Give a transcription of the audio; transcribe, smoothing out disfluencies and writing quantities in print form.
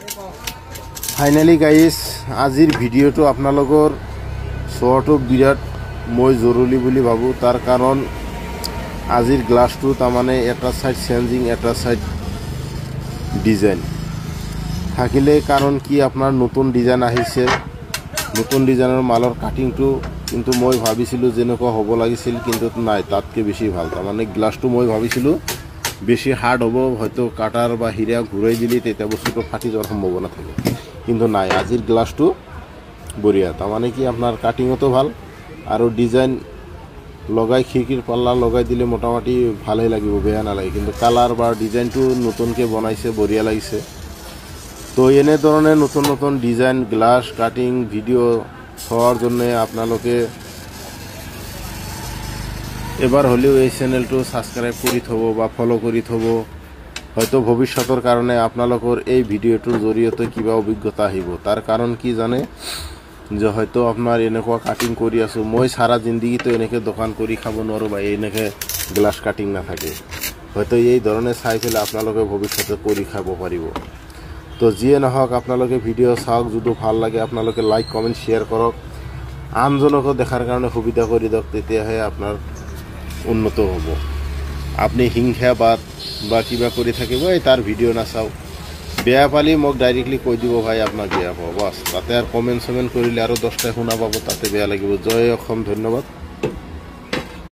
Finally guys আজিৰ ভিডিঅ'টো আপোনালোকৰ চোৱাটো বিৰাট মই জৰুৰী বুলি ভাবোঁ। তাৰ কাৰণ আজিৰ গ্লাছটো তাৰমানে এটা সাইড চেঞ্জিং, এটা সাইড ডিজাইন থাকিলে। কাৰণ কি আপোনাৰ নতুন ডিজাইন আহিছে, নতুন ডিজাইনৰ মালৰ কাটিংটো কিন্তু মই ভাবিছিলোঁ যেনেকুৱা হ'ব লাগিছিল, কিন্তু নাই, তাতকৈ বেছি ভাল। তাৰমানে গ্লাছটো মই ভাবিছিলোঁ বেছি হাৰ্ড হ'ব, হয়তো কাটাৰ বা হিৰা ঘূৰাই দিলে তেতিয়া বস্তুটো ফাটি যোৱাৰ সম্ভাৱনা থাকে, কিন্তু নাই, আজিৰ গ্লাছটো বঢ়িয়া। তাৰমানে কি আপোনাৰ কাটিঙতো ভাল আৰু ডিজাইন লগাই খিৰিকীৰ পাল্লা লগাই দিলে মোটামুটি ভালেই লাগিব, বেয়া নালাগে। কিন্তু কালাৰ বা ডিজাইনটো নতুনকৈ বনাইছে, বঢ়িয়া লাগিছে। তো এনেধৰণে নতুন নতুন ডিজাইন গ্লাছ কাটিং ভিডিও চোৱাৰ জন্য আপোনালোকে এবাৰ হ'লেও এই চেনেলটো সাবস্ক্ৰাইব কৰি থব বা ফলো কৰি থব। হয়তো ভৱিষ্যতৰ কাৰণে আপোনালোকৰ এই ভিডিঅ'টোৰ জৰিয়তে কিবা অভিজ্ঞতা আহিব। তাৰ কাৰণ কি জানে, যে হয়তো আপোনাৰ এনেকুৱা কাটিং কৰি আছোঁ, মই সাৰা জিন্দগীতো এনেকৈ দোকান কৰি খাব নোৱাৰোঁ বা এনেকৈ গ্লাছ কাটিং নাথাকে। হয়তো এই ধৰণে চাই পেলাই আপোনালোকে ভৱিষ্যতে কৰি খাব পাৰিব। তো যিয়ে নহওক আপোনালোকে ভিডিঅ' চাওক, যদি ভাল লাগে আপোনালোকে লাইক কমেণ্ট শ্বেয়াৰ কৰক, আনজনকো দেখাৰ কাৰণে সুবিধা কৰি দিয়ক, তেতিয়াহে আপোনাৰ উন্নত হ'ব। আপনি হিংসা বা কিবা কৰি থাকিব, এই তাৰ ভিডিঅ' নাচাওঁ, বেয়া পালি মোক ডাইৰেক্টলি কৈ দিব, ভাই আপোনাক বেয়া পাব, বাছ। তাতে আৰু কমেণ্ট চমেণ্ট কৰিলে আৰু 10টাই শুনা পাব, তাতে বেয়া লাগিব। জয় অসম, ধন্যবাদ।